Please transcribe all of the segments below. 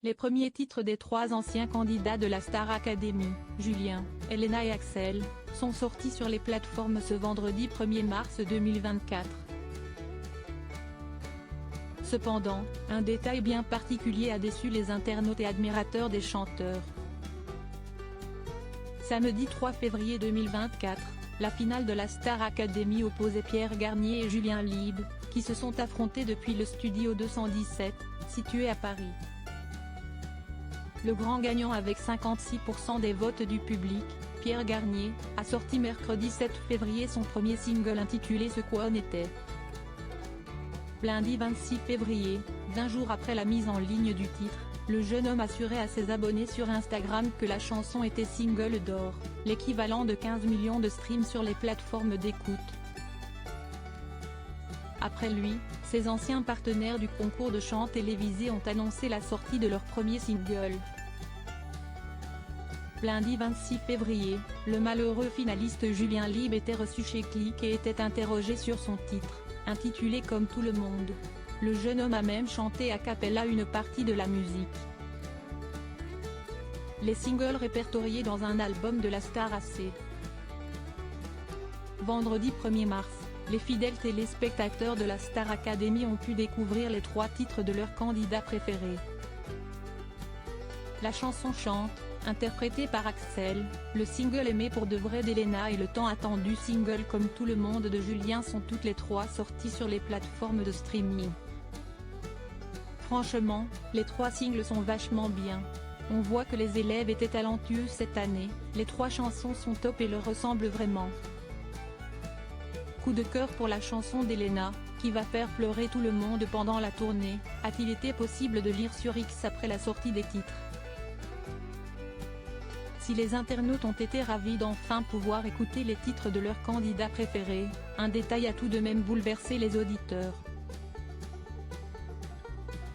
Les premiers titres des trois anciens candidats de la Star Academy, Julien, Elena et Axel, sont sortis sur les plateformes ce vendredi 1er mars 2024. Cependant, un détail bien particulier a déçu les internautes et admirateurs des chanteurs. Samedi 3 février 2024, la finale de la Star Academy opposait Pierre Garnier et Julien Liebe, qui se sont affrontés depuis le studio 217, situé à Paris. Le grand gagnant avec 56% des votes du public, Pierre Garnier, a sorti mercredi 7 février son premier single intitulé Ce qu'on était. Lundi 26 février, 20 jours après la mise en ligne du titre, le jeune homme assurait à ses abonnés sur Instagram que la chanson était single d'or, l'équivalent de 15 millions de streams sur les plateformes d'écoute. Après lui, ses anciens partenaires du concours de chant télévisé ont annoncé la sortie de leur premier single. Lundi 26 février, le malheureux finaliste Julien Liebe était reçu chez Click et était interrogé sur son titre, intitulé Comme tout le monde. Le jeune homme a même chanté a cappella une partie de la musique. Les singles répertoriés dans un album de la Star AC. Vendredi 1er mars, les fidèles téléspectateurs de la Star Academy ont pu découvrir les trois titres de leurs candidats préférés. La chanson Chante, interprétée par Axel, le single Aimé pour de vrai d'Elena et le tant attendu single Comme tout le monde de Julien sont toutes les trois sortis sur les plateformes de streaming. Franchement, les trois singles sont vachement bien. On voit que les élèves étaient talentueux cette année, les trois chansons sont top et leur ressemblent vraiment. Coup de cœur pour la chanson d'Elena, qui va faire pleurer tout le monde pendant la tournée, a-t-il été possible de lire sur X après la sortie des titres. Si les internautes ont été ravis d'enfin pouvoir écouter les titres de leurs candidats préférés, un détail a tout de même bouleversé les auditeurs.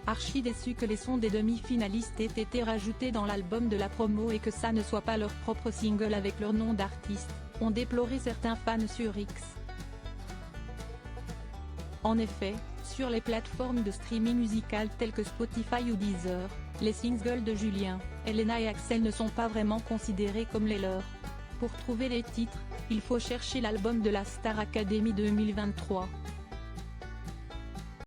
Archi déçu que les sons des demi-finalistes aient été rajoutés dans l'album de la promo et que ça ne soit pas leur propre single avec leur nom d'artiste, ont déploré certains fans sur X. En effet, sur les plateformes de streaming musical telles que Spotify ou Deezer, les singles de Julien, Elena et Axel ne sont pas vraiment considérés comme les leurs. Pour trouver les titres, il faut chercher l'album de la Star Academy 2023.